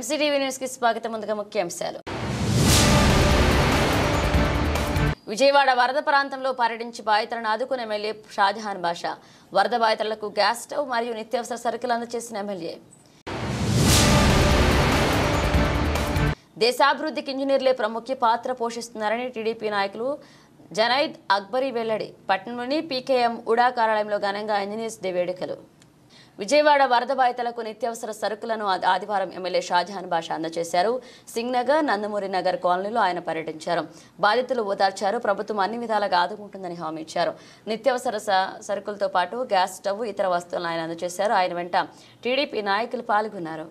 ఎస్సీటీవీ news కి స్వాగతం. ముందుగా ముఖ్యాంశాలు. విజయవాడ వరద ప్రాంతంలో పర్యటించి బాధితులను ఆదుకున్న ఎమ్మెల్యే షాజహాన్ బాషా. వరద బాధితులకు గ్యాస్ స్టవ్ మరియు నిత్యావసర సరుకులు అందజేసిన ఎమ్మెల్యే. దేశాభివృద్ధికి ఇంజనీర్లే ప్రముఖ పాత్ర పోషిస్తున్నారని టీడీపీ నాయకులు జనైద్ అక్బరీ వెల్లడి. పట్టణంలోని పీకేఎం ఉడా కార్యాలయంలో ఘనంగా ఇంజనీర్స్ డే వేడుకలు. విజయవాడ వరద బాధితులకు నిత్యావసర సరుకులను ఆదివారం ఎమ్మెల్యే షాజహాన్ బాషా అందజేశారు. సింగ్ నగర్, నందమూరి నగర్ కాలనీలో ఆయన పర్యటించారు. బాధితులు ఓదార్చారు. ప్రభుత్వం అన్ని విధాలుగా ఆదుకుంటుందని హామీ ఇచ్చారు. నిత్యావసర సరుకులతో పాటు గ్యాస్ స్టవ్, ఇతర వస్తువులను ఆయన అందజేశారు. ఆయన వెంట టీడీపీ నాయకులు పాల్గొన్నారు.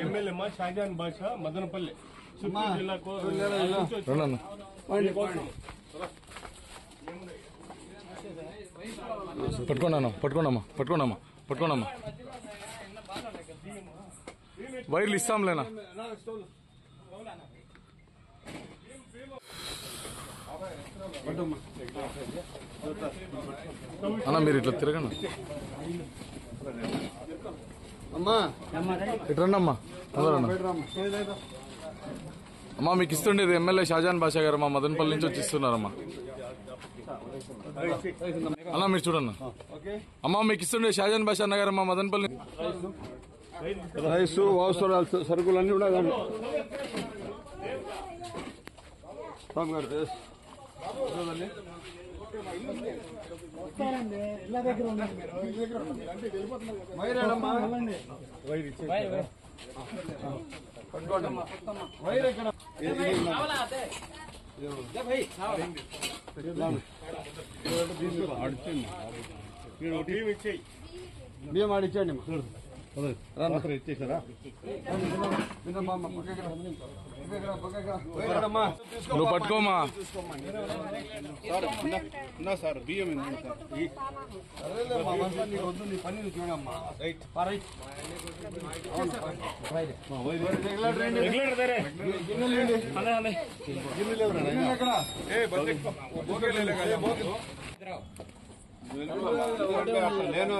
ఎమ్మెల్యే షాజహాన్ బాషా మదనపల్లి జిల్లాకు పట్టుకోండమ్మా వైర్లు ఇస్తాంలేనా. అన్నా మీరు ఇట్లా తిరగండి. ఇట్రండి అమ్మా. అమ్మా మీకు ఇస్తుండేది ఎమ్మెల్యే షాజహాన్ బాషా గారు మా మదనపల్లి నుంచి వచ్చి ఇస్తున్నారమ్మా. అన్నా మీరు చూడన్నా. అమ్మా మీకు ఇస్తుండే షాజహాన్ బాషా అన్న గారు మా మదనపల్లి రైసు, అవసరాలు, సరుకులన్నీ కూడా బియ్యం ఆడిచ్చేయండి. ఇచ్చేసారా? నువ్వు పట్టుకోమా. సార్ బియ్యం వద్దు, నీ పని చూడమ్మా. నేను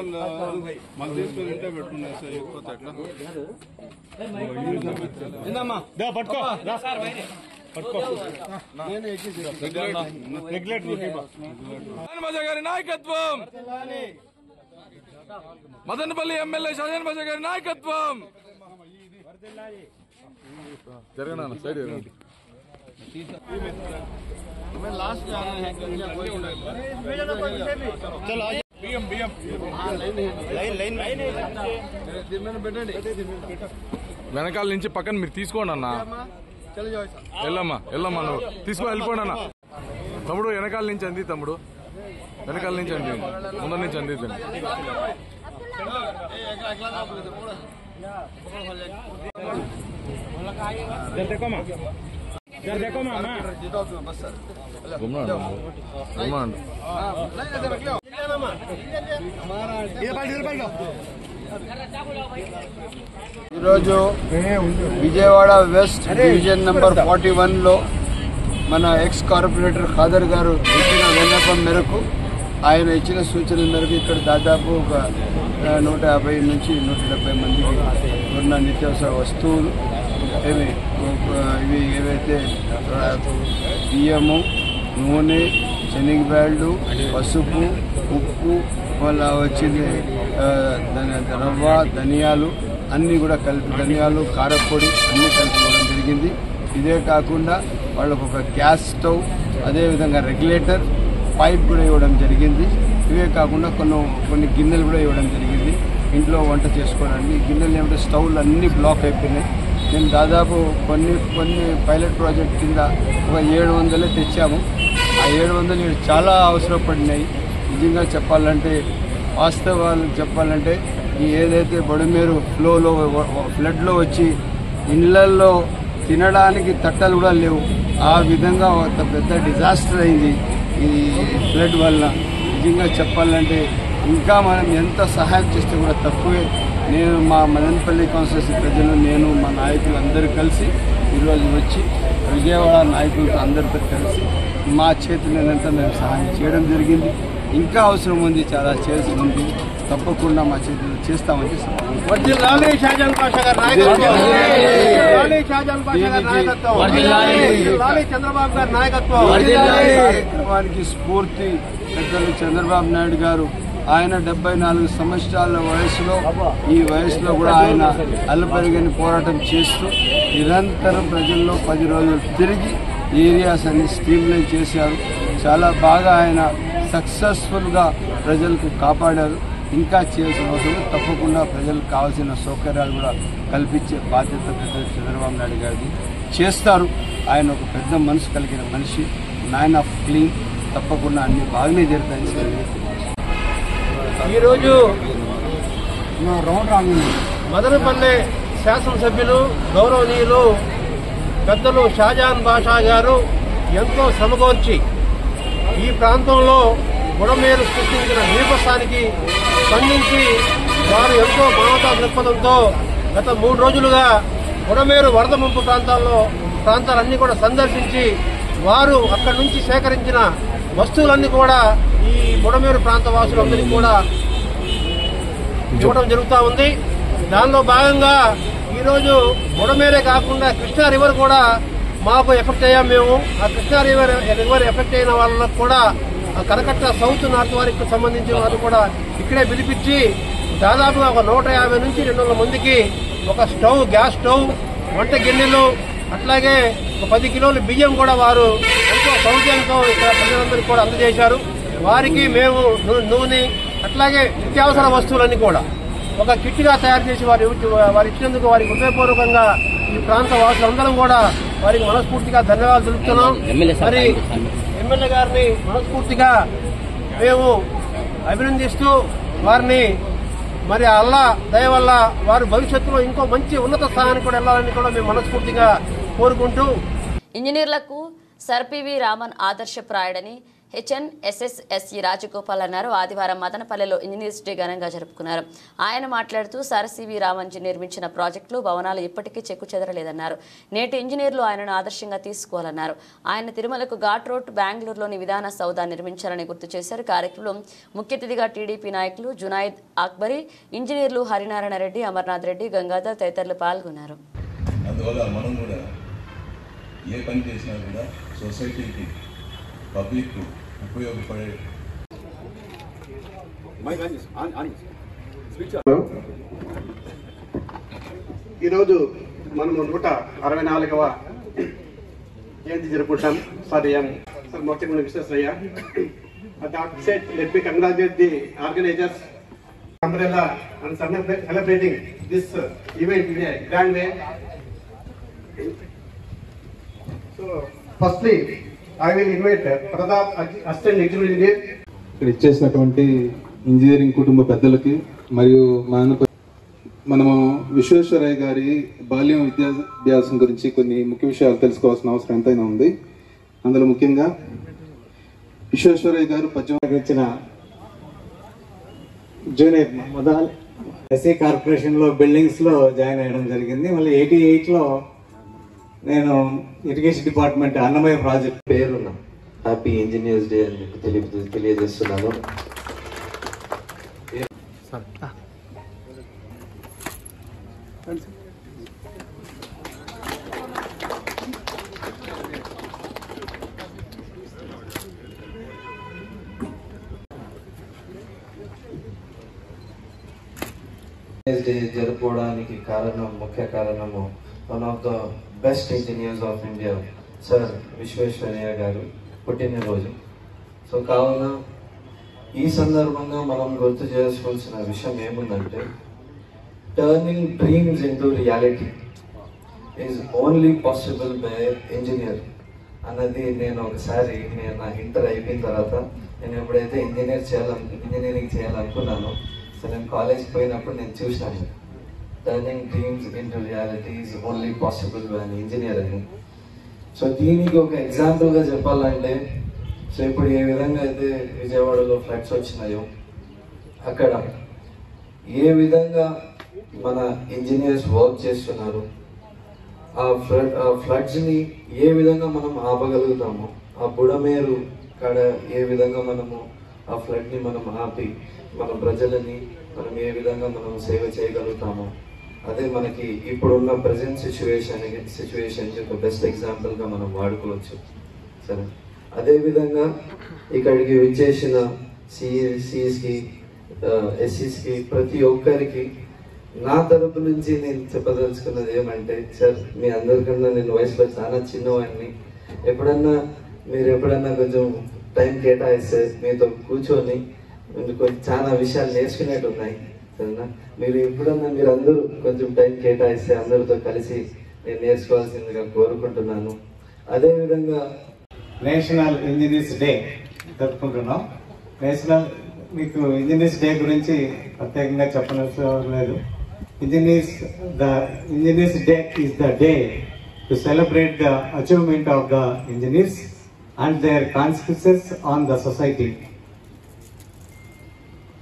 మన తీసుకుని ఇంటే పెట్టుకున్నా సార్. ఎక్కువ ఎట్లా పట్టుకో గారి నాయకత్వం, మదనపల్లి ఎమ్మెల్యే షాజహాన్ బాషా గారి నాయకత్వం. జరగనా సైడ్ జరగండి. వెనకాల నుంచి పక్కన మీరు తీసుకోండి అన్న. వెళ్ళమ్మా నువ్వు తీసుకొని వెళ్ళిపోండి అన్న. తమ్ముడు వెనకాల నుంచి అంది, తమ్ముడు వెనకాల నుంచి అంది, ముందర నుంచి అంది. ఈరోజు విజయవాడ వెస్ట్ డివిజన్ నంబర్ 41లో మన ఎక్స్ కార్పొరేటర్ ఖాదర్ గారు ఇచ్చిన విన్నపం మేరకు, ఆయన ఇచ్చిన సూచనల మేరకు ఇక్కడ దాదాపు ఒక 150 నుంచి 170 మందికి ఉన్న నిత్యావసర వస్తువులు ఇవి ఏవైతే బియ్యము, నూనె, శనగబ్యాళ్ళు, పసుపు, ఉప్పు, మళ్ళా వచ్చింది రవ్వ, ధనియాలు అన్నీ కూడా కలిపి, ధనియాలు, కారపొడి అన్నీ కలిపి ఇవ్వడం జరిగింది. ఇదే కాకుండా వాళ్ళకు ఒక గ్యాస్ స్టవ్, అదేవిధంగా రెగ్యులేటర్, పైప్ కూడా ఇవ్వడం జరిగింది. ఇవే కాకుండా కొన్ని గిన్నెలు కూడా ఇవ్వడం జరిగింది ఇంట్లో వంట చేసుకోవడానికి. గిన్నెలు ఏమిటంటే స్టవ్లు అన్నీ బ్లాక్ అయిపోయినాయి. మేము దాదాపు కొన్ని పైలట్ ప్రాజెక్ట్ కింద ఒక 700 తెచ్చాము. ఆ 700 చాలా అవసరపడినాయి. నిజంగా చెప్పాలంటే, వాస్తవాలు చెప్పాలంటే, ఈ ఏదైతే బొడమేరు ఫ్లడ్లో వచ్చి ఇళ్లల్లో తినడానికి తట్టలు కూడా లేవు, ఆ విధంగా ఒక పెద్ద డిజాస్టర్ అయింది ఈ ఫ్లడ్ వల్ల. నిజంగా చెప్పాలంటే ఇంకా మనం ఎంత సహాయం చేస్తే కూడా తక్కువే. నేను మా మదనపల్లి కాన్స్టిట్యూన్సీ ప్రజలు, నేను మా నాయకులు అందరూ కలిసి ఈరోజు వచ్చి విజయవాడ నాయకులతో అందరితో కలిసి మా చేతులైనంత మేము సహాయం చేయడం జరిగింది. ఇంకా అవసరం ఉంది, చాలా చేసి ఉంది, తప్పకుండా మా చేతులు చేస్తామని కార్యక్రమానికి స్ఫూర్తి పెద్దలు చంద్రబాబు నాయుడు గారు. ఆయన 74 సంవత్సరాల వయసులో, ఈ వయసులో కూడా ఆయన అల్లుపెరుగని పోరాటం చేస్తూ నిరంతరం ప్రజల్లో 10 రోజులు తిరిగి ఏరియాస్ అన్ని స్ట్రీమ్లైన్ చేశారు. చాలా బాగా ఆయన సక్సెస్ఫుల్గా ప్రజలకు కాపాడారు. ఇంకా చేయాల్సిన అవసరం, తప్పకుండా ప్రజలకు కావాల్సిన సౌకర్యాలు కూడా కల్పించే బాధ్యత పెద్దలు చంద్రబాబు నాయుడు గారికి చేస్తారు. ఆయన ఒక పెద్ద మనసు కలిగిన మనిషి, మ్యాన్ ఆఫ్ క్లీన్. తప్పకుండా అన్ని బాగానే జరుగుతాయని ఈరోజు మదనపల్లె శాసనసభ్యులు గౌరవనీయులు పెద్దలు షాజహాన్ బాషా గారు ఎంతో శ్రమగోర్చి ఈ ప్రాంతంలో బుడమేరు సృష్టించిన దీపస్థానికి స్పందించి వారు ఎంతో మానవతా దృక్పథంతో గత 3 రోజులుగా బుడమేరు వరద ముంపు ప్రాంతాలన్నీ కూడా సందర్శించి వారు అక్కడి నుంచి సేకరించిన వస్తువులన్నీ కూడా ఈ బుడమేరు ప్రాంత వాసులందరికీ కూడా ఇవ్వడం జరుగుతూ ఉంది. దానిలో భాగంగా ఈరోజు బుడమేరే కాకుండా కృష్ణా రివర్ కూడా మాకు ఎఫెక్ట్ అయ్యాం. మేము ఆ కృష్ణా రివర్ ఎఫెక్ట్ అయిన వాళ్ళకు కూడా కరకట్ట సౌత్ నార్త్ వారికి సంబంధించిన వారు కూడా ఇక్కడే పిలిపించి దాదాపుగా ఒక 150 నుంచి 200 మందికి ఒక స్టవ్, గ్యాస్ స్టవ్, వంట గిన్నెలు, అట్లాగే ఒక 10 కిలోల బియ్యం కూడా వారు ఎంతో సౌకర్యంతో ఇక్కడ ప్రజలందరికీ కూడా అందజేశారు. వారికి మేము నూనె, అట్లాగే నిత్యావసర వస్తువులన్నీ కూడా ఒక కిట్గా తయారు చేసి వారు ఇచ్చినందుకు వారికి హృదయపూర్వకంగా ఈ ప్రాంత వాసులందరం కూడా వారికి మనస్ఫూర్తిగా ధన్యవాదాలు తెలుపుతున్నాం. మరి ఎమ్మెల్యే గారిని మనస్ఫూర్తిగా మేము అభినందిస్తూ వారిని మరి అల్లా దయ వల్ల వారు భవిష్యత్తులో ఇంకో మంచి ఉన్నత స్థానానికి కూడా వెళ్లాలని కూడా మేము మనస్ఫూర్తిగా కోరుకుంటూ, ఇంజనీర్లకు సర్ పివి రామన్ ఆదర్శప్రాయుడని HNSSSE రాజగోపాల్ అన్నారు. ఆదివారం మదనపల్లెలో ఇంజనీర్స్ డే ఘనంగా జరుపుకున్నారు. ఆయన మాట్లాడుతూ సర్ సివి రామన్జీ నిర్మించిన ప్రాజెక్టులు, భవనాలు ఇప్పటికీ చెక్కు చెదరలేదన్నారు. నేటి ఇంజనీర్లు ఆయనను ఆదర్శంగా తీసుకోవాలన్నారు. ఆయన తిరుమలకు ఘాట్ రోడ్, బెంగళూరులోని విధాన సౌధ నిర్మించారని గుర్తు చేశారు. కార్యక్రమంలో ముఖ్య అతిథిగా టీడీపీ నాయకులు జునైద్ అక్బరీ, ఇంజనీర్లు హరినారాయణ రెడ్డి, అమర్నాథ్ రెడ్డి, గంగాధర్ తదితరులు పాల్గొన్నారు. అందువల్ల మనం కూడా ఏ పని చేసినా కూడా సొసైటీకి, పబ్లిక్ ఉపయోగపడే ఈరోజు మనము 164వ జయంతి జరుపుకుంటాం. సార్ మొట్టమొదటి Visvesvaraya. At the outset, let me congratulate the organizers, Umbrella, and celebrating this event in a grand way. So, firstly, I will invite Pradap, Assistant Executive Engineer. ఇక్కడ ఇచ్చేసినటువంటి ఇంజనీరింగ్ కుటుంబ పెద్దలకి మరియు మనము విశ్వేశ్వరయ్య గారి బాల్యం విద్యాభ్యాసం గురించి కొన్ని ముఖ్య విషయాలు తెలుసుకోవాల్సిన అవసరం ఎంతైనా ఉంది. అందులో ముఖ్యంగా విశ్వేశ్వరయ్య గారు 18 ఇచ్చిన జూనియర్ మొదలు ఎస్సీ కార్పొరేషన్ లో బిల్డింగ్స్ లో జాయిన్ అయ్యడం జరిగింది. మళ్ళీ 88లో నేను ఇరిగేషన్ డిపార్ట్మెంట్ అన్నమయ్య ప్రాజెక్ట్ పేరున్న హ్యాపీ ఇంజనీర్స్ డే అని మీకు తెలియజేస్తున్నాను. డే జరుపుకోవడానికి ముఖ్య కారణము one of the best engineers of India sir Visvesvaraya గారు పుట్టినరోజు. సో కావున ఈ సందర్భంగా మనం గుర్తు చేసుకోవాల్సిన విషయం ఏముందంటే, turning dreams into reality is only possible by engineer అన్నది నేను ఒకసారి నా ఇంటర్ అయిపోయిన తర్వాత నేను ఎప్పుడైతే ఇంజనీరింగ్ చేయాలనుకున్నానో, సో నేను కాలేజ్కి పోయినప్పుడు నేను చూసాను turning dreams into reality is only possible by an engineer అని. సో దీనికి ఒక ఎగ్జాంపుల్గా చెప్పాలంటే, సో ఇప్పుడు ఏ విధంగా అయితే విజయవాడలో ఫ్లడ్స్ వచ్చినాయో, అక్కడ ఏ విధంగా మన ఇంజనీర్స్ వర్క్ చేస్తున్నారు, ఆ ఫ్లడ్స్ని ఏ విధంగా మనం ఆపగలుగుతాము, ఆ బుడమేరు కాడ ఏ విధంగా మనము ఆ ఫ్లడ్ని మనం ఆపి మన ప్రజలని మనం ఏ విధంగా మనం సేవ చేయగలుగుతాము, అదే మనకి ఇప్పుడున్న ప్రజెంట్ సిచ్యువేషన్కి ఒక బెస్ట్ ఎగ్జాంపుల్గా మనం వాడుకోవచ్చు. సరే, అదేవిధంగా ఇక్కడికి విచ్చేసిన సిఎస్కి ఎస్సీస్కి ప్రతి ఒక్కరికి నా తరపు నుంచి నేను చెప్పదలుచుకున్నది ఏమంటే, సార్ మీ అందరికన్నా నేను వయసులో చాలా చిన్నవాడిని, మీరు ఎప్పుడన్నా కొంచెం టైం కేటాయిస్తే మీతో కూర్చొని చాలా విషయాలు నేర్చుకునేట్టు ఉన్నాయి. సరేనా, మీరు అందరూ కొంచెం టైం కేటాయిస్తే అందరితో కలిసి నేను నేర్చుకోవాల్సిందిగా కోరుకుంటున్నాను. అదేవిధంగా నేషనల్ ఇంజనీర్స్ డే జరుపుకుంటున్నాం. మీకు ఇంజనీర్స్ డే గురించి ప్రత్యేకంగా చెప్పనవసరం లేదు. Engineers day is the day to celebrate the achievement of the engineers and their consequences on the society.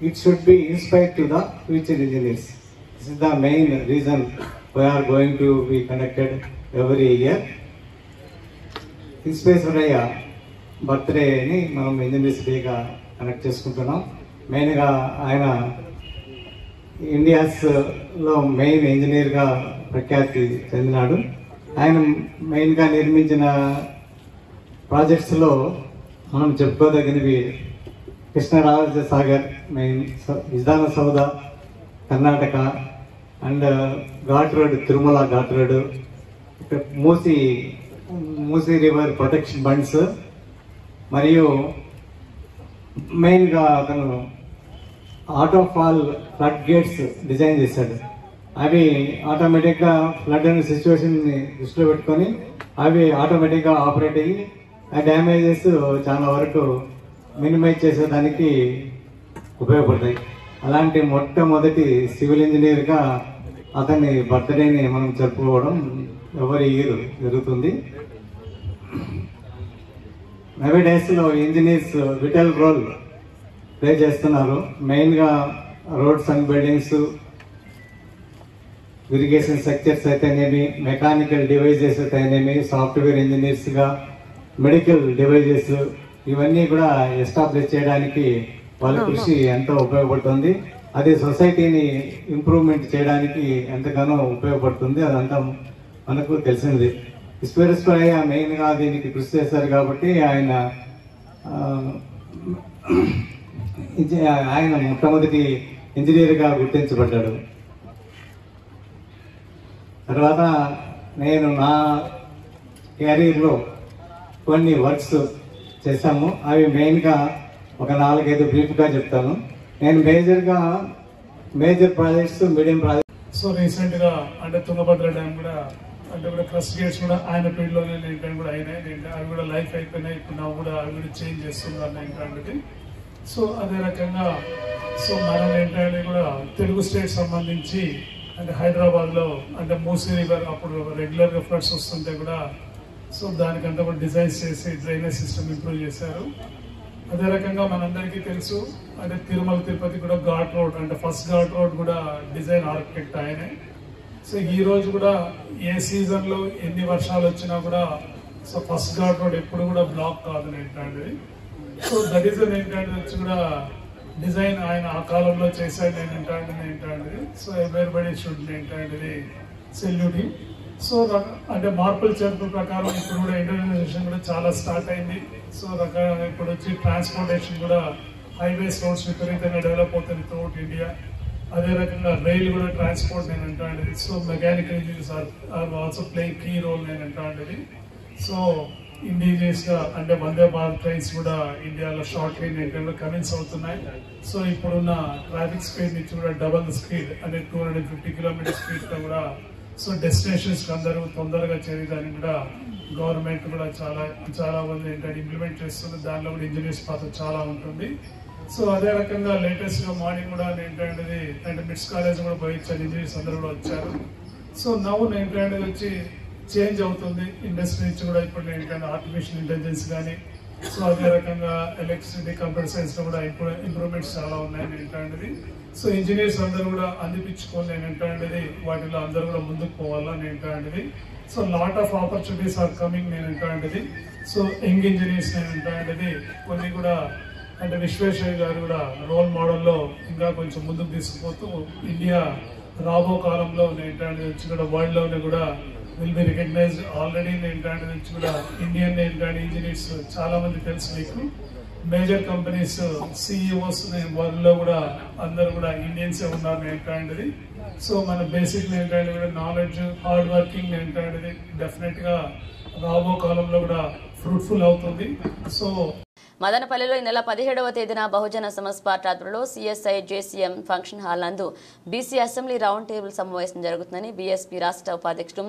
It should be inspired to the future engineers. This is the main reason we are going to be conducted every year. Visvesvaraya బర్త్డేని మనం engineers డేగా connect చేసుకుంటున్నాం. మెయిన్గా ఆయన ఇండియాస్లో main ఇంజనీర్గా ప్రఖ్యాతి చెందినాడు. ఆయన మెయిన్గా నిర్మించిన ప్రాజెక్ట్స్లో మనం చెప్పుకోదగినవి Krishnaraja Sagar, main Vidhana Soudha Karnataka, and ghat road Tirumala ghat road, Musi river protection bunds, మరియు మెయిన్గా అతను auto fall flood gates design చేశాడు. అవి ఆటోమేటిక్గా ఫ్లడ్ అనే సిచ్యువేషన్ని దృష్టిలో పెట్టుకొని అవి ఆటోమేటిక్గా ఆపరేట్ అయ్యి ఆ డ్యామేజెస్ చాలా వరకు మినిమైజ్ చేసేదానికి ఉపయోగపడతాయి. అలాంటి మొట్టమొదటి సివిల్ ఇంజనీర్గా అతని బర్త్డేని మనం జరుపుకోవడం ఎవరి ఇయర్ జరుగుతుంది. నవే డేస్లో ఇంజనీర్స్ విటల్ రోల్ ప్లే చేస్తున్నారు. మెయిన్గా roads and buildings, irrigation structures అయితేనేమి, మెకానికల్ డివైజెస్ అయితేనేమి, సాఫ్ట్వేర్ ఇంజనీర్స్గా మెడికల్ డివైజెస్, ఇవన్నీ కూడా ఎస్టాబ్లిష్ చేయడానికి వాళ్ళ కృషి ఎంతో ఉపయోగపడుతుంది. అది సొసైటీని ఇంప్రూవ్మెంట్ చేయడానికి ఎంతగానో ఉపయోగపడుతుంది. అదంతా మనకు తెలిసింది. విశ్వేశ్వరయ్య మెయిన్గా దీనికి కృషి చేశారు కాబట్టి ఆయన మొట్టమొదటి ఇంజనీర్గా గుర్తించబడ్డాడు. తర్వాత నేను నా కెరీర్లో కొన్ని వర్క్స్ చేశాము. అవి మెయిన్గా ఒక 4-5 బ్రీఫ్గా చెప్తాను. నేను major projects, medium projects. So రీసెంట్గా అంటే తుంగభద్ర డ్యామ్ కూడా క్రస్ట్ గేట్స్ కూడా ఆయన పీరియడ్లోనే ఏంటంటే కూడా అయినాయి. అవి కూడా లైఫ్ అయిపోయినాయి. ఇప్పుడు నా కూడా అవి కూడా చేంజ్ చేస్తున్నారు ఏంటంటే. సో అదే రకంగా మనం ఏంటంటే కూడా తెలుగు స్టేట్ సంబంధించి అంటే హైదరాబాద్లో అంటే మూసీ రివర్ అప్పుడు రెగ్యులర్గా ఫ్లడ్స్ వస్తుంటే కూడా దానికంతా కూడా డిజైన్స్ చేసి డ్రైనేజ్ సిస్టమ్ ఇంప్రూవ్ చేశారు. అదే రకంగా మనందరికీ తెలుసు అంటే తిరుమల తిరుపతి కూడా ఘాట్ రోడ్ అంటే ఫస్ట్ ఘాట్ రోడ్ కూడా డిజైన్ ఆర్కిటెక్ట్ ఆయనే. ఈ రోజు కూడా ఏ సీజన్లో ఎన్ని వర్షాలు వచ్చినా కూడా ఫస్ట్ ఘాట్ రోడ్ ఎప్పుడు కూడా బ్లాక్ కాదు ఏంటంటే. దట్ ఈస్ ఏంటంటే వచ్చి కూడా డిజైన్ ఆయన ఆ కాలంలో చేశాడు ఏంటంటే. ఎవ్రీబడి షుడ్ ఏంటంటే సెల్యూట్. అంటే మార్పుల చేర్పు ప్రకారం ఇప్పుడు కూడా ఇంటర్నేషనల్ కూడా చాలా స్టార్ట్ అయింది. ఇప్పుడు వచ్చి ట్రాన్స్పోర్టేషన్ కూడా హైవేస్, రోడ్స్ విపరీతంగా డెవలప్ అవుతుంది త్రూఅవుట్ ఇండియా. అదే రకంగా రైల్ కూడా ట్రాన్స్పోర్ట్ అంటే. Mechanical engineers are also playing key role అంటే. ఇండిజినియస్ గా అంటే వందే భారత్ ట్రైన్స్ కూడా ఇండియాలో షార్ట్ లైన్ ఏంటంటే కమెన్స్ అవుతున్నాయి. ఇప్పుడున్న ట్రాఫిక్ స్పీడ్ నుంచి కూడా డబల్ స్పీడ్ అంటే 250 కిలోమీటర్ స్పీడ్ తో కూడా డెస్టినేషన్స్ అందరూ తొందరగా చేరేదానికి కూడా గవర్నమెంట్ కూడా చాలా మంది ఏంటంటే ఇంప్లిమెంట్ చేస్తుంది. దానిలో కూడా ఇంజనీర్స్ పాత్ర చాలా ఉంటుంది. అదే రకంగా లేటెస్ట్ గా మార్నింగ్ కూడా ఏంటంటే అంటే మిడ్స్ కాలేజ్ కూడా పోయించారు, ఇంజనీర్స్ అందరూ కూడా వచ్చారు. నవ్వు ఏంటంటే వచ్చి చేంజ్ అవుతుంది ఇండస్ట్రీ నుంచి కూడా. ఇప్పుడు ఏంటంటే ఆర్టిఫిషియల్ ఇంటెలిజెన్స్ కానీ సో అదే రకంగా ఎలక్ట్రిసిటీ కంప్యూటర్ సైన్స్ లో కూడా ఇంప్రూవ్మెంట్స్ చాలా ఉన్నాయి ఏంటంటే సో ఇంజనీర్స్ అందరూ కూడా అందిపించుకొని ఏంటంటే వాటిలో అందరూ కూడా ముందుకు పోవాలని ఏంటంటే so lot of opportunities are coming ఏంటంటే సో యంగ్ ఇంజనీర్స్ ఏంటంటే కొన్ని కూడా అంటే విశ్వేశ్వరయ్య గారు కూడా రోల్ మోడల్లో ఇంకా కొంచెం ముందుకు తీసుకుపోతూ ఇండియా రాబో కాలంలో ఏంటంటే కూడా వరల్డ్ లోనే కూడా విల్ బి రికగ్నైజ్డ్. ఆల్రెడీ ఏంటంటే కూడా ఇండియన్ ఏంటంటే ఇంజనీర్స్ చాలా మంది తెలుసు మీకు. మేజర్ కంపెనీస్ సిఇఓస్ వరల్డ్ లో కూడా అందరు కూడా ఇండియన్స్ ఉన్నారు ఏంటంటే సో మన బేసిక్ ఏంటంటే కూడా నాలెడ్జ్ హార్డ్ వర్కింగ్ ఏంటంటే డెఫినెట్ గా రాబో కాలంలో కూడా ఫ్రూట్ఫుల్ అవుతుంది. సో మదనపల్లిలో ఈ నెల 17వ తేదీన బహుజన సమాజ్ పార్టీ ఆధ్వర్యంలో సిఎస్ఐ జేసీఎం ఫంక్షన్ హాల్ నందు బీసీ అసెంబ్లీ రౌండ్ టేబుల్ సమావేశం జరుగుతుందని బీఎస్పీ రాష్ట్ర ఉపాధ్యక్షుడు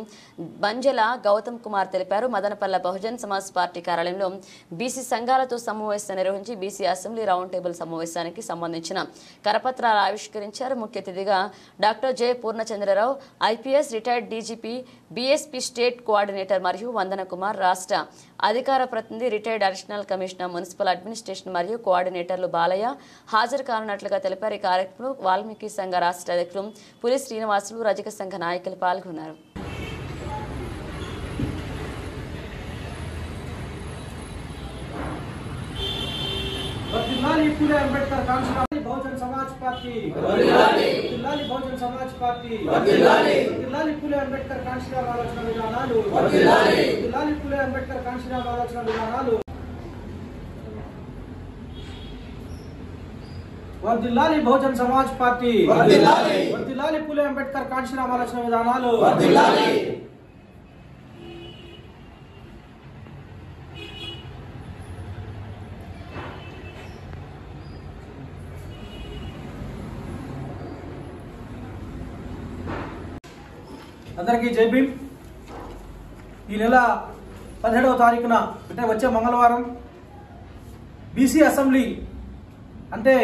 బంజల గౌతమ్ కుమార్ తెలిపారు. మదనపల్లి బహుజన సమాజ్ పార్టీ కార్యాలయంలో బీసీ సంఘాలతో సమావేశం నిర్వహించి బీసీ అసెంబ్లీ రౌండ్ టేబుల్ సమావేశానికి సంబంధించిన కరపత్రాలు ఆవిష్కరించారు. ముఖ్య అతిథిగా doctor J Purnachandrarao IPS retired DGP, BSP state coordinator మరియు వందన కుమార్ రాష్ట్ర అధికార ప్రతినిధి, retired additional commissioner municipal administration మరియు కోఆర్డినేటర్లు బాలయ్య హాజరు కానున్నట్లుగా తెలిపారు. ఈ కార్యక్రమంలో వాల్మీకి సంఘ రాష్ట్ర అధ్యక్షులు పులి శ్రీనివాసులు, రజక సంఘ నాయకులు పాల్గొన్నారు. बहुजन समाज पार्टी बहुजन समाज पार्टी फूले अंबेडकर कांशीराम आलोचना विधानालु फूले अंबेडकर कांशीराम आलोचना विधानालु वर्धिल्लाली बहुजन समाज पार्टी वर्धिल्लाली फूले अंबेडकर कांशीराम आलोचना विधानालु అందరికీ జై భీమ్. ఈ నెల 17వ తారీఖున అంటే వచ్చే మంగళవారం బీసీ అసెంబ్లీ అంటే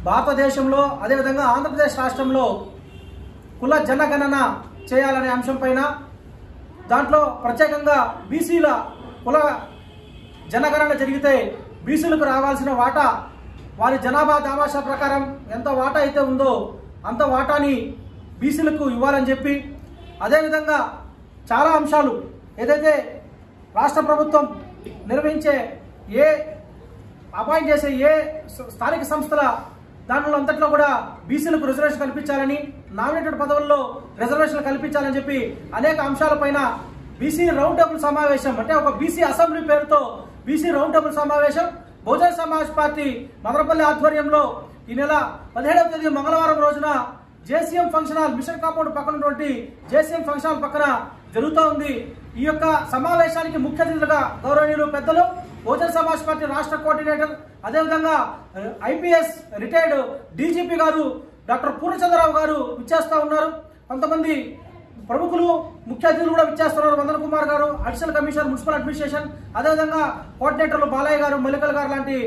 భారతదేశంలో అదేవిధంగా ఆంధ్రప్రదేశ్ రాష్ట్రంలో కుల జనగణన చేయాలనే అంశం పైన దాంట్లో ప్రత్యేకంగా బీసీల కుల జనగణన జరిగితే బీసీలకు రావాల్సిన వాటా వారి జనాభా దామాషా ప్రకారం ఎంత వాటా అయితే ఉందో అంత వాటాని బీసీలకు ఇవ్వాలని చెప్పి, అదేవిధంగా చాలా అంశాలు ఏదైతే రాష్ట్ర ప్రభుత్వం నిర్వహించే అపాయింట్ చేసే ఏ స్థానిక సంస్థల దాంట్లో అంతట్లో కూడా బీసీలకు రిజర్వేషన్ కల్పించాలని, నామినేటెడ్ పదవుల్లో రిజర్వేషన్లు కల్పించాలని చెప్పి అనేక అంశాలపైన బీసీ రౌండ్ టేబుల్ సమావేశం అంటే ఒక బీసీ అసెంబ్లీ పేరుతో బీసీ రౌండ్ టేబుల్ సమావేశం బహుజన సమాజ్ పార్టీ మదనపల్లి ఆధ్వర్యంలో ఈ నెల 17వ తేదీ మంగళవారం రోజున JCM function hall machine compound పక్కన ఉన్నటువంటి జేసీఎం ఫంక్షన్ హాల్ పక్కన జరుగుతూ ఉంది. ఈ యొక్క సమావేశానికి ముఖ్య అతిథులుగా గౌరవనీయులు పెద్దలు బహుజన సమాజ్ పార్టీ రాష్ట్ర కోఆర్డినేటర్, అదేవిధంగా ఐపీఎస్ రిటైర్డ్ డీజీపీ గారు డాక్టర్ పూర్ణచంద్రరావు గారు విచ్చేస్తా ఉన్నారు. కొంతమంది ప్రముఖులు ముఖ్య అతిథులు కూడా విచ్చేస్తున్నారు. వందన కుమార్ గారు అడిషనల్ కమిషనర్ మున్సిపల్ అడ్మినిస్ట్రేషన్, అదేవిధంగా కోఆర్డినేటర్లు బాలయ్య గారు, మల్లికల్ గారు లాంటి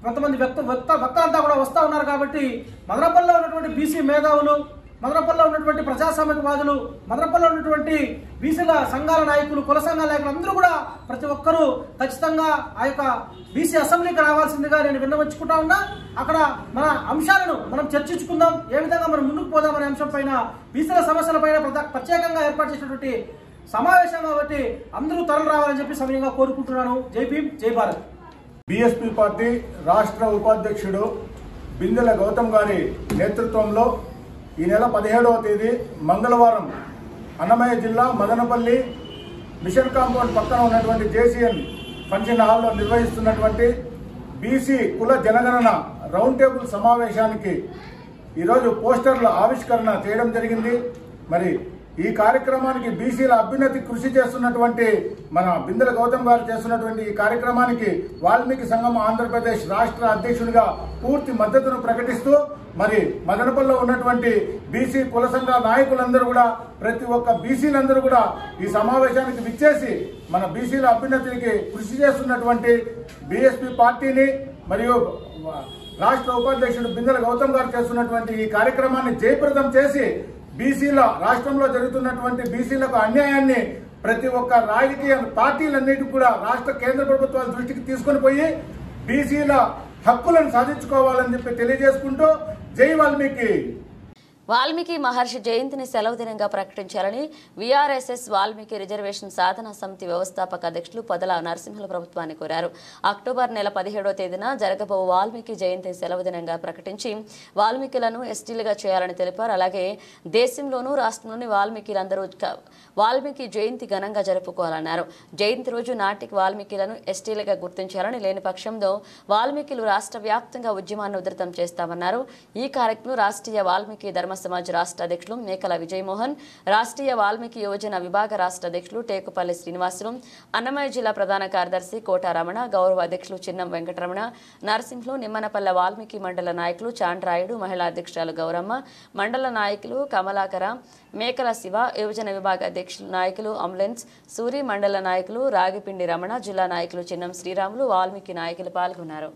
కొంతమంది వక్తలంతా కూడా వస్తా ఉన్నారు. కాబట్టి మదనపల్లిలో ఉన్నటువంటి బీసీ మేధావులు, మదనపల్లిలో ఉన్నటువంటి ప్రజాస్వామ్యవాదులు, మదనపల్లిలో ఉన్నటువంటి బీసీల సంఘాల నాయకులు, కుల సంఘాల నాయకులు అందరూ కూడా ప్రతి ఒక్కరూ ఖచ్చితంగా ఆ యొక్క బీసీ అసెంబ్లీకి రావాల్సిందిగా నేను విన్నవించుకుంటా ఉన్నా. అక్కడ మన అంశాలను మనం చర్చించుకుందాం, ఏ విధంగా మనం ముందుకు పోదామనే అంశం పైన, బీసీల సమస్యల పైన ప్రత్యేకంగా ఏర్పాటు చేసినటువంటి సమావేశం కాబట్టి అందరూ తరలి రావాలని చెప్పి సమయంగా కోరుకుంటున్నాను. జై భీమ్, జై భారత్. బీఎస్పీ పార్టీ రాష్ట్ర ఉపాధ్యక్షుడు బిందెల గౌతమ్ గారి నేతృత్వంలో ఈ నెల 17వ తేదీ మంగళవారం అన్నమయ్య జిల్లా మదనపల్లి మిషన్ కాంపౌండ్ పక్కన ఉన్నటువంటి జేసీఎన్ ఫంక్షన్ హాల్లో నిర్వహిస్తున్నటువంటి బీసీ కుల జనగణన రౌండ్ టేబుల్ సమావేశానికి ఈరోజు పోస్టర్ల ఆవిష్కరణ చేయడం జరిగింది. మరి ఈ కార్యక్రమానికి బీసీల అభ్యున్నతి కృషి చేస్తున్నటువంటి మన బిందెల గౌతమ్ గారు చేస్తున్నటువంటి ఈ కార్యక్రమానికి వాల్మీకి సంఘం ఆంధ్రప్రదేశ్ రాష్ట్ర అధ్యక్షుడిగా పూర్తి మద్దతును ప్రకటిస్తూ మరి మదనపల్లిలో ఉన్నటువంటి బీసీ కుల సంఘ నాయకులందరూ కూడా ప్రతి ఒక్క బీసీలందరూ కూడా ఈ సమావేశానికి విచ్చేసి మన బీసీల అభ్యున్నతికి కృషి చేస్తున్నటువంటి బీఎస్పీ పార్టీని మరియు రాష్ట్ర ఉపాధ్యక్షుడు బిందెల గౌతమ్ గారు చేస్తున్నటువంటి ఈ కార్యక్రమాన్ని జయప్రదం చేసి బీసీల రాష్ట్రంలో జరుగుతున్నటువంటి బీసీలకు అన్యాయాన్ని ప్రతి ఒక్క రాజకీయ పార్టీలన్నిటికీ కూడా రాష్ట్ర కేంద్ర ప్రభుత్వాల దృష్టికి తీసుకొని పోయి బీసీల హక్కులను సాధించుకోవాలని చెప్పి తెలియజేసుకుంటూ జై వాల్మీకి. వాల్మీకి మహర్షి జయంతిని సెలవు దినంగా ప్రకటించాలని వీఆర్ఎస్ఎస్ వాల్మీకి రిజర్వేషన్ సాధన సమితి వ్యవస్థాపక అధ్యక్షులు పొదల నరసింహుల ప్రభుత్వాన్ని కోరారు. అక్టోబర్ నెల 17వ తేదీన జరగబో వాల్మీకి జయంతి సెలవు దినంగా ప్రకటించి వాల్మీకులను ఎస్టీలుగా చేయాలని తెలిపారు. అలాగే దేశంలోనూ రాష్ట్రంలోని వాల్మీకిలందరూ వాల్మీకి జయంతి ఘనంగా జరుపుకోవాలన్నారు. జయంతి రోజు నాటికి వాల్మీకిలను ఎస్టీలుగా గుర్తించాలని, లేని పక్షంలో వాల్మీకిలు రాష్ట్ర వ్యాప్తంగా ఉద్యమాన్ని ఉధృతం చేస్తామన్నారు. ఈ కార్యక్రమంలో రాష్ట్రీయ వాల్మీకి ధర్మ సమాజ్ రాష్ట్ర అధ్యక్షులు మేకల విజయమోహన్, రాష్ట్రీయ వాల్మీకి యోజన విభాగ రాష్ట్ర అధ్యక్షులు టేకుపల్లి శ్రీనివాసులు, అన్నమయ్య జిల్లా ప్రధాన కార్యదర్శి కోటారమణ, గౌరవ అధ్యక్షులు చిన్నం వెంకటరమణ, నరసింహులు, నిమ్మనపల్లె వాల్మీకి మండల నాయకులు చాండ్రాయుడు, మహిళా అధ్యక్షురాలు గౌరమ్మ, మండల నాయకులు కమలాకర, మేకల శివ, యువజన విభాగ అధ్యక్షులు నాయకులు అంబులెన్స్ సూరి, మండల నాయకులు రాగిపిండి రమణ, జిల్లా నాయకులు చిన్నం శ్రీరాములు, వాల్మీకి నాయకులు పాల్గొన్నారు.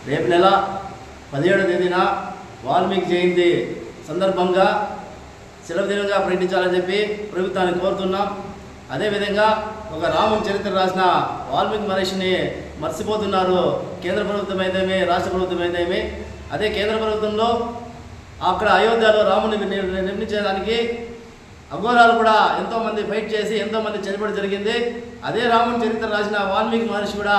రేపు నెల 17వ తేదీన వాల్మీకి జయంతి సందర్భంగా సెలవు దినంగా ప్రకటించాలని చెప్పి ప్రభుత్వాన్ని కోరుతున్నాం. అదేవిధంగా ఒక రాముని చరిత్ర రాసిన వాల్మీకి మహర్షిని మర్చిపోతున్నారు కేంద్ర ప్రభుత్వం అయితేమి రాష్ట్ర ప్రభుత్వం అయితేమి. అదే కేంద్ర ప్రభుత్వంలో అక్కడ అయోధ్యలో రాముని నిర్మించడానికి అఘోరాలు కూడా ఎంతోమంది ఫైట్ చేసి ఎంతోమంది చనిపోవడం జరిగింది. అదే రాముని చరిత్ర రాసిన వాల్మీకి మహర్షి కూడా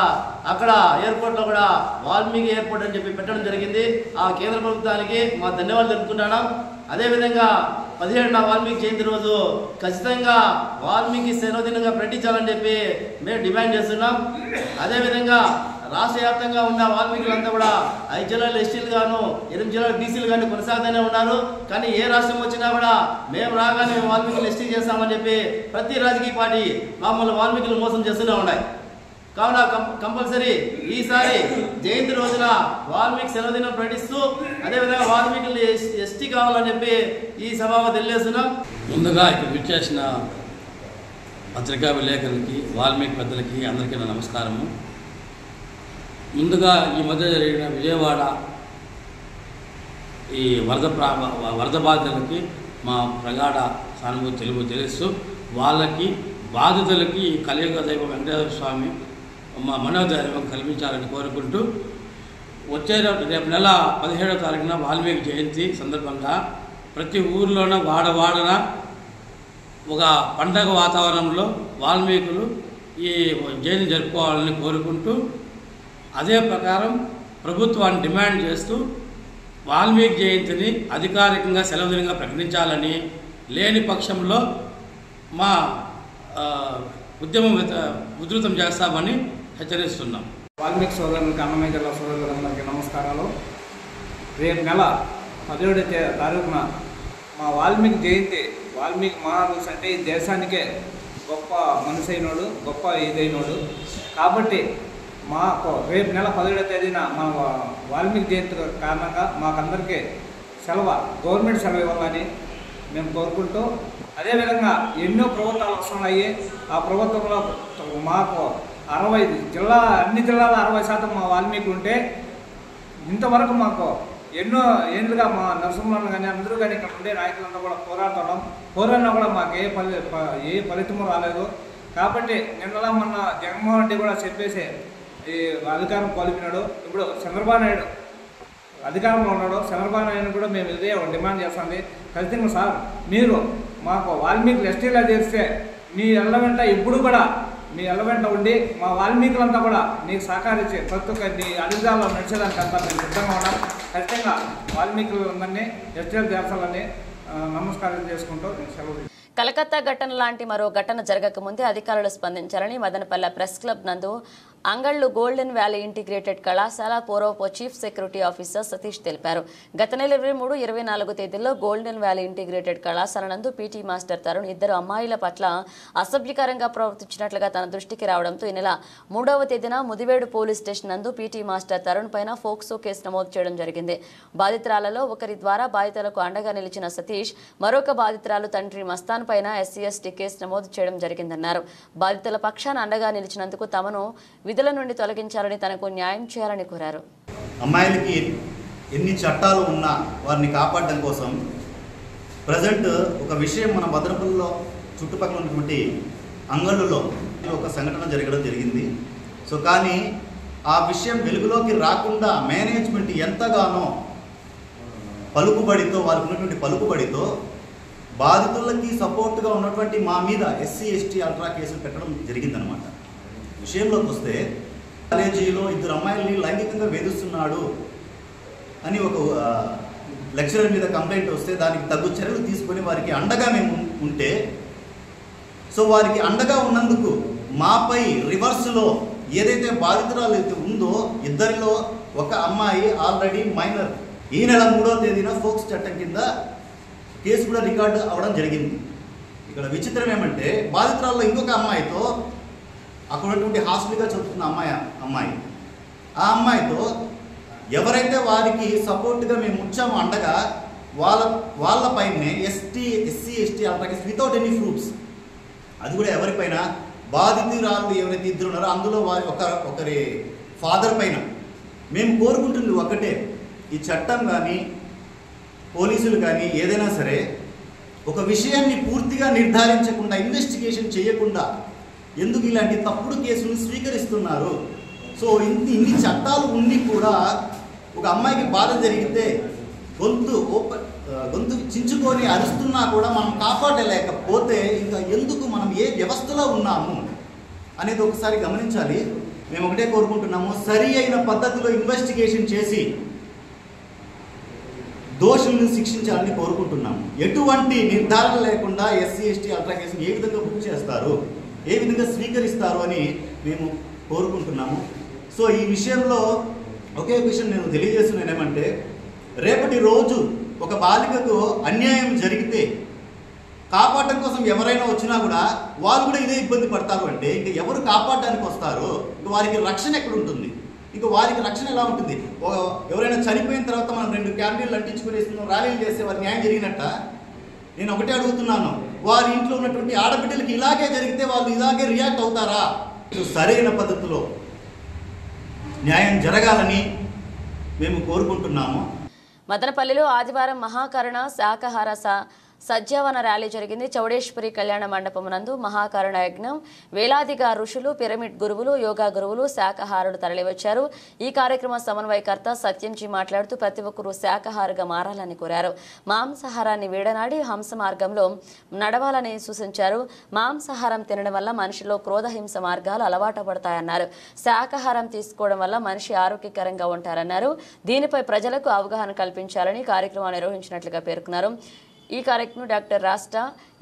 అక్కడ ఎయిర్పోర్ట్లో కూడా వాల్మీకి ఎయిర్పోర్ట్ అని చెప్పి పెట్టడం జరిగింది. ఆ కేంద్ర ప్రభుత్వానికి మా ధన్యవాదాలు తెలుపుకుంటున్నాం. అదేవిధంగా 17న వాల్మీకి జయంతి రోజు ఖచ్చితంగా వాల్మీకి సెలవు దినంగా ప్రకటించాలని చెప్పి మేము డిమాండ్ చేస్తున్నాం. అదేవిధంగా రాష్ట్ర వ్యాప్తంగా ఉన్న వాల్మీకులంతా కూడా 5 జిల్లాలు ఎస్టీలు గాను 8 జిల్లాలు బీసీలు కానీ కొనసాగుతూనే ఉన్నారు. కానీ ఏ రాష్ట్రం వచ్చినా కూడా మేము రాగానే వాల్మీకులు ఎస్టీ చేస్తామని చెప్పి ప్రతి రాజకీయ పార్టీ మమ్మల్ని వాల్మీకులు మోసం చేస్తూనే ఉన్నాయి. కావున కంపల్సరీ ఈసారి జయంతి రోజున వాల్మీకి సెలవు దినం ప్రకటిస్తూ అదేవిధంగా వాల్మీకులు ఎస్టీ కావాలని చెప్పి ఈ సభలో తెలియజేస్తున్నాం. ముందుగా ఇక్కడ విచ్చేసిన పత్రికా విలేకరులకి వాల్మీకి పెద్దలకి అందరికీ నా నమస్కారము. ముందుగా ఈ మధ్య జరిగిన విజయవాడ ఈ వరద బాధితులకి మా ప్రగాఢ సానుభూతి తెలుస్తూ వాళ్ళకి బాధితులకి ఈ కలియుగ దైవం వెంకటేశ్వర స్వామి మా మనోధైర్యం కల్పించాలని కోరుకుంటూ వచ్చే రేపు నెల 17వ తారీఖున వాల్మీకి జయంతి సందర్భంగా ప్రతి ఊరిలోనూ వాడవాడన ఒక పండగ వాతావరణంలో వాల్మీకులు ఈ జయంతి జరుపుకోవాలని కోరుకుంటూ అదే ప్రకారం ప్రభుత్వాన్ని డిమాండ్ చేస్తూ వాల్మీకి జయంతిని అధికారికంగా సెలవు దినంగా ప్రకటించాలని, లేని పక్షంలో మా ఉద్యమం ఉధృతం చేస్తామని హెచ్చరిస్తున్నాం. వాల్మీకి సోదరులకు అన్నమయ్య జిల్లా సోదరులందరికీ నమస్కారాలు. రేపు నెల 17వ తారీఖున మా వాల్మీకి జయంతి. వాల్మీకి మహాపురుషుడు అంటే ఈ దేశానికే గొప్ప మనిషి అయినోడు, గొప్ప ఇదైనోడు. కాబట్టి మాకు రేపు నెల 17వ తేదీన మా వాల్మీకి జయంతి కారణంగా మాకందరికీ గవర్నమెంట్ సెలవు ఇవ్వాలని మేము కోరుకుంటూ, అదేవిధంగా ఎన్నో ప్రభుత్వాలు వస్తున్నాయి. ఆ ప్రభుత్వంలో మాకు అన్ని జిల్లాల 60% మా వాల్మీకులు ఉంటే ఇంతవరకు మాకు ఎన్నో ఏళ్ళుగా మా నరసింహులను కానీ అందరూ కానీ ఇక్కడ ఉండే నాయకులంతా కూడా పోరాడినా కూడా మాకు ఏ ఫలితము రాలేదు. కాబట్టి నిన్నలా మొన్న జగన్మోహన్ రెడ్డి కూడా చెప్పేసి ఈ అధికారం కోల్పోయినాడు. ఇప్పుడు చంద్రబాబు నాయుడు అధికారంలో ఉన్నాడు. చంద్రబాబు నాయుడు కూడా మేము ఇదే డిమాండ్ చేస్తుంది. ఖచ్చితంగా సార్ మీరు మాకు వాల్మీకులు ఎస్టీలా చేస్తే మీ ఎల్ల వెంట ఇప్పుడు కూడా మీ ఎల్ల వెంట ఉండి మా వాల్మీకులంతా కూడా నీకు సహకరించి ప్రతి ఒక్క నీ అధికారంలో నడిచేదానికంతా మేము సిద్ధంగా ఉన్నాం. ఖచ్చితంగా వాల్మీకులందరినీ ఎస్టీలు చేర్చాలని నమస్కారం చేసుకుంటూ నేను సెలవు. కలకత్తా ఘటన లాంటి మరో ఘటన జరగకముందే అధికారులు స్పందించాలని మదనపల్లె ప్రెస్ క్లబ్ నందు అంగళ్ళు గోల్డెన్ వ్యాలీ ఇంటిగ్రేటెడ్ కళాశాల పూర్వపు చీఫ్ సెక్యూరిటీ ఆఫీసర్ సతీష్ తెలిపారు. గత నెల 23-24 తేదీల్లో గోల్డెన్ వ్యాలీ ఇంటిగ్రేటెడ్ కళాశాల నందు పీటీ మాస్టర్ తరుణ్ ఇద్దరు అమ్మాయిల పట్ల అసభ్యకరంగా ప్రవర్తించినట్లుగా తన దృష్టికి రావడంతో ఈ నెల 3వ తేదీన ముదివేడు పోలీస్ స్టేషన్ నందు పీటీ మాస్టర్ తరుణ్ పైన ఫోక్సో కేసు నమోదు చేయడం జరిగింది. బాధితురాలలో ఒకరి ద్వారా బాధితులకు అండగా నిలిచిన సతీష్ మరొక బాధితురాలు తండ్రి మస్తాన్ పైన SC/ST కేసు నమోదు చేయడం జరిగిందన్నారు. బాధితుల పక్షాన అండగా నిలిచినందుకు తమను విధుల నుండి తొలగించాలని, తనకు న్యాయం చేయాలని కోరారు. అమ్మాయిలకి ఎన్ని చట్టాలు ఉన్నా వారిని కాపాడడం కోసం ప్రజెంట్ ఒక విషయం మన భద్రపల్లిలో చుట్టుపక్కల ఉన్నటువంటి అంగళ్ళులో ఒక సంఘటన జరగడం జరిగింది. సో కానీ ఆ విషయం వెలుగులోకి రాకుండా మేనేజ్మెంట్ ఎంతగానో పలుకుబడితో వారికి ఉన్నటువంటి పలుకుబడితో బాధితులకి సపోర్ట్గా ఉన్నటువంటి మా మీద SC/ST అల్ట్రా కేసులు పెట్టడం జరిగిందనమాట. విషయంలోకి వస్తే కాలేజీలో ఇద్దరు అమ్మాయిల్ని లైంగికంగా వేధిస్తున్నాడు అని ఒక లెక్చరర్ మీద కంప్లైంట్ వస్తే దానికి తగు చర్యలు తీసుకొని వారికి అండగా మేము ఉంటే, సో వారికి అండగా ఉన్నందుకు మాపై రివర్స్లో ఏదైతే బాధితురాలు అయితే ఉందో ఇద్దరిలో ఒక అమ్మాయి ఆల్రెడీ మైనర్ ఈ నెల 3వ తేదీన ఫోక్స్ చట్టం కింద కేసు కూడా రికార్డు అవ్వడం జరిగింది. ఇక్కడ విచిత్రం ఏమంటే బాధితురాల్లో ఇంకొక అమ్మాయితో అక్కడ ఉన్నటువంటి హాస్టల్గా చదువుతున్న అమ్మాయి ఆ అమ్మాయితో ఎవరైతే వారికి సపోర్ట్గా మేము ఉంచామో అండగా వాళ్ళపైనే SC/ST ultra case without any proofs, అది కూడా ఎవరిపైన బాధితురాలు ఎవరైతే ఇద్దరు ఉన్నారో అందులో వారి ఒకరి ఫాదర్ పైన. మేము కోరుకుంటుంది ఒకటే, ఈ చట్టం కానీ పోలీసులు కానీ ఏదైనా సరే ఒక విషయాన్ని పూర్తిగా నిర్ధారించకుండా ఇన్వెస్టిగేషన్ చేయకుండా ఎందుకు ఇలాంటి తప్పుడు కేసులు స్వీకరిస్తున్నారు? సో ఇన్ని చట్టాలు ఉండి కూడా ఒక అమ్మాయికి బాధ జరిగితే గొంతు చించుకొని అరుస్తున్నా కూడా మనం కాపాడలేకపోతే ఇంకా ఎందుకు మనం ఏ వ్యవస్థలో ఉన్నాము అనేది ఒకసారి గమనించాలి. మేము ఒకటే కోరుకుంటున్నాము, సరి అయిన పద్ధతిలో ఇన్వెస్టిగేషన్ చేసి దోషులను శిక్షించాలని కోరుకుంటున్నాము. ఎటువంటి నిర్ధారణ లేకుండా SC/ST అల్ట్రా కేసును ఏ విధంగా బుక్ చేస్తారు, ఏ విధంగా స్వీకరిస్తారు అని మేము కోరుకుంటున్నాము. సో ఈ విషయంలో ఒకే విషయం నేను తెలియజేస్తున్నాను ఏమంటే, రేపటి రోజు ఒక బాలికకు అన్యాయం జరిగితే కాపాడటం కోసం ఎవరైనా వచ్చినా కూడా వాళ్ళు కూడా ఇదే ఇబ్బంది పడతారు అంటే ఇంక ఎవరు కాపాడడానికి వస్తారు? ఇంక వారికి రక్షణ ఎక్కడ ఉంటుంది? ఇంక వారికి రక్షణ ఎలా ఉంటుంది? ఎవరైనా చనిపోయిన తర్వాత మనం 2 క్యాండిల్లు అంటించుకునేస్తున్నాం, ర్యాలీలు చేస్తే వారి న్యాయం జరిగినట్ట? నేను ఒకటే అడుగుతున్నాను, వారి ఇంట్లో ఉన్నటువంటి ఆడబిడ్డలకి ఇలాగే జరిగితే వాళ్ళు ఇలాగే రియాక్ట్ అవుతారా? సరైన పద్ధతిలో న్యాయం జరగాలని మేము కోరుకుంటున్నాము. మదనపల్లిలో ఆదివారం మహాకరుణ శాకాహార సజ్జావన ర్యాలీ జరిగింది. చౌడేశ్వరి కళ్యాణ మండపం నందు మహాకరుణ యజ్ఞం, వేలాదిగా ఋషులు, పిరమిడ్ గురువులు, యోగా గురువులు, శాకాహారులు తరలివచ్చారు. ఈ కార్యక్రమ సమన్వయకర్త సత్యంజీ మాట్లాడుతూ ప్రతి ఒక్కరూ శాకాహారిగా మారాలని కోరారు. మాంసాహారాన్ని వీడనాడి హంస మార్గంలో నడవాలని సూచించారు. మాంసాహారం తినడం వల్ల మనిషిలో క్రోధహింస మార్గాలు అలవాటు పడతాయన్నారు. శాకాహారం తీసుకోవడం వల్ల మనిషి ఆరోగ్యకరంగా ఉంటారన్నారు. దీనిపై ప్రజలకు అవగాహన కల్పించాలని కార్యక్రమాన్ని నిర్వహించినట్లుగా పేర్కొన్నారు. ఈ కార్యక్రమం డాక్టర్ రాష్ట్ర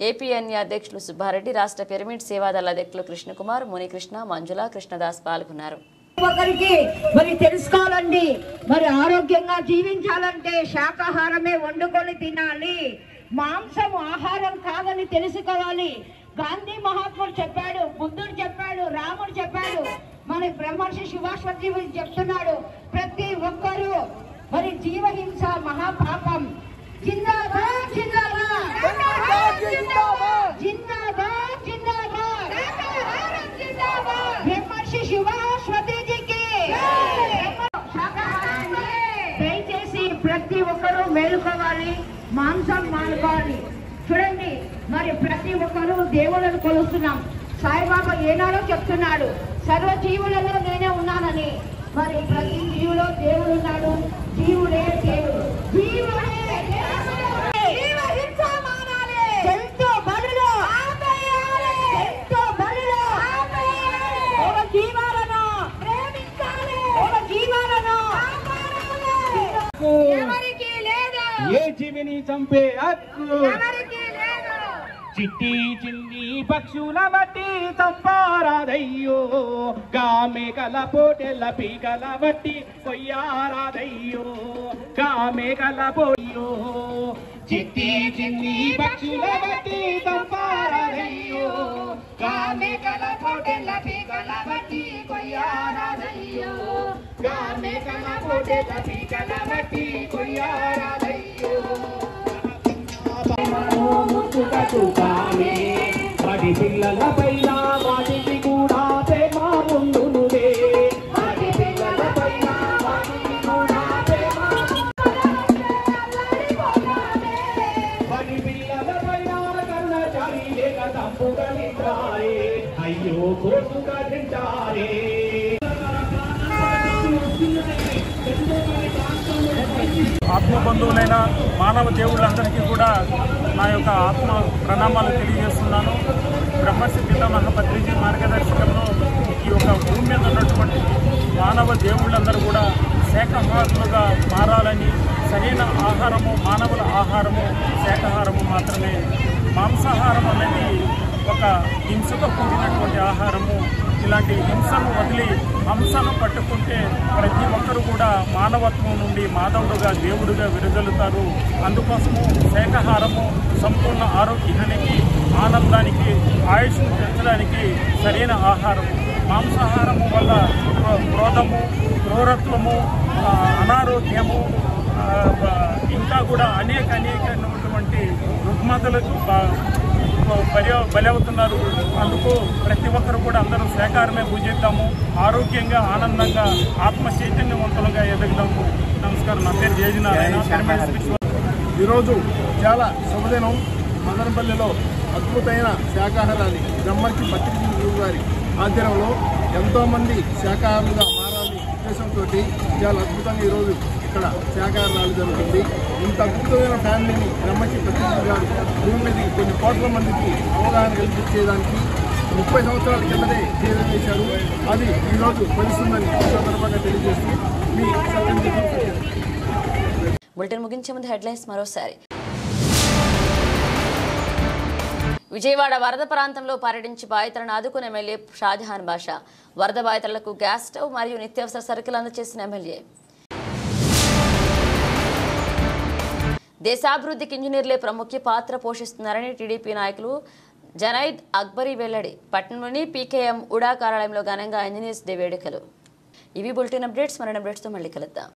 APNA అధ్యక్షులు సుబ్బారెడ్డి, రాష్ట్ర పిరమిడ్ సేవాదళ అధ్యక్షులు కృష్ణకుమార్, మునికృష్ణ, మంజుల, కృష్ణదాస్ పాల్గొన్నారు. ఒకరికి మరి తెలుసుకోవాలండి, మరి ఆరోగ్యంగా జీవించాలంటే శాకాహారమే వండుకొని తినాలి, మాంసం ఆహారం కాదని తెలుసుకోవాలి. గాంధీ మహాత్ముడు చెప్పాడు, బుద్ధుడు చెప్పాడు, రాముడు చెప్పాడు, మన బ్రహ్మర్షి సుభాష్ చెప్తున్నాడు. ప్రతి ఒక్కరూ మరి జీవహింస మహాపాపం. జిందాబాద్ జిందాబాద్ జిందాబాద్ జిందాబాద్ జిందాబాద్ బ్రహ్మర్షి సుభాష్వతిజీకి దయచేసి ప్రతి ఒక్కరూ మేలుకోవాలి, మాంసం మానుకోవాలి. చూడండి, మరి ప్రతి ఒక్కరూ దేవుళ్ళను కొలుస్తున్నాం. సాయిబాబా ఏనాడో చెప్తున్నాడు, సర్వ జీవులలో నేనే ఉన్నానని. మరి ప్రతి జీవులో దేవుడు ఉన్నాడు, జీవుడే దేవుడు, జీవుడే ఏ జీవిని చంపే హక్కు, చిట్టి చిన్ని పక్షుల బట్టి తప్పారాదయ్యో గామెకల పోటెల పీకల బట్టి కొయ్యారాదయ్యో గామెకల పోయో చిట్టి చిన్ని పక్షుల బట్టి తప్పారాదయ్యో గామెకల పోటెల పీకల బట్టి కొయ్యారాదయ్యో గామెకల పోటెల పీకల బట్టి కొయ్యారాదయ్యో వాటి పిల్లల పైన వాటికి కూడా ప్రేమ ఉండునులే వాటి పిల్లల పైన వాటికి కూడా ప్రేమ వాటి పిల్లల పైన కరుణ చాలి లేక తప్పుగా తింటారే అయ్యో కోసుగా తింటారే ఆత్మబంధువులైన మానవ దేవుళ్ళందరికీ కూడా నా యొక్క ఆత్మ ప్రణామాలు తెలియజేస్తున్నాను. బ్రహ్మర్షి పితామహ పత్రిజీ మార్గదర్శకంలో ఈ యొక్క భూమి మీద ఉన్నటువంటి మానవ దేవుళ్ళందరూ కూడా శాకాహారులుగా మారాలని, సరైన ఆహారము మానవుల ఆహారము శాకాహారము మాత్రమే. మాంసాహారం అనేది ఒక హింసతో కూడినటువంటి ఆహారము. ఇలాంటి హింసను వదిలి హంసను పట్టుకుంటే ప్రతి ఒక్కరు కూడా మానవత్వం నుండి మాధవుడుగా దేవుడుగా విరగలుగుతారు. అందుకోసము శాకాహారము సంపూర్ణ ఆరోగ్యానికి, ఆనందానికి, ఆయుష్ను పెంచడానికి సరైన ఆహారము. మాంసాహారము వల్ల క్రోధము, క్రూరత్వము, అనారోగ్యము, ఇంకా కూడా అనేకమైనటువంటి రుగ్మతలకు బలవుతున్నారు. అందుకు ప్రతి ఒక్కరు కూడా అందరూ శాకాహారమే పూజిద్దాము. ఆరోగ్యంగా, ఆనందంగా, ఆత్మ చైతన్యవంతులుగా ఎదగదాము. నమస్కారం. నా పేరు జయనారాయణ. ఈరోజు చాలా శుభదినం. మదనపల్లిలో అద్భుతమైన శాకాహారాన్ని బ్రహ్మర్షి పత్రిజీ గురువు గారి ఆధ్వర్యంలో ఎంతోమంది శాకాహారులుగా మారాలని ఉద్దేశంతో చాలా అద్భుతంగా ఈరోజు ఇక్కడ శాకాహారాలు జరుగుతుంది. ఇంత అద్భుతమైన ఫ్యామిలీని బ్రహ్మర్షి పత్రిజీ గారు భూమి మీద కొన్ని కోట్ల మందికి అవగాహన కల్పించేదానికి 30 సంవత్సరాల కిందనే సేవ చేశారు. అది ఈరోజు ఫలిస్తుందని సందర్భంగా తెలియజేస్తూ మీ బులెటిన్ ముగించే ముందు హెడ్లైన్స్ మరోసారి. విజయవాడ వరద ప్రాంతంలో పర్యటించి బాధితులను ఆదుకున్న ఎమ్మెల్యే షాజహాన్ బాషా. వరద బాధితులకు గ్యాస్ స్టవ్ మరియు నిత్యావసర సరుకులు అందజేసిన ఎమ్మెల్యే. దేశాభివృద్ధికి ఇంజనీర్లే ప్రముఖ పాత్ర పోషిస్తున్నారని టీడీపీ నాయకులు జనైద్ అక్బరీ వెల్లడి. పట్టణంలోని పీకేఎం ఉడా కార్యాలయంలో ఘనంగా ఇంజనీర్స్ డే వేడుకలు. ఇవి బులెటిన్ అప్డేట్స్. మరిన్ని అప్డేట్స్తో మళ్ళీ కలుద్దాం.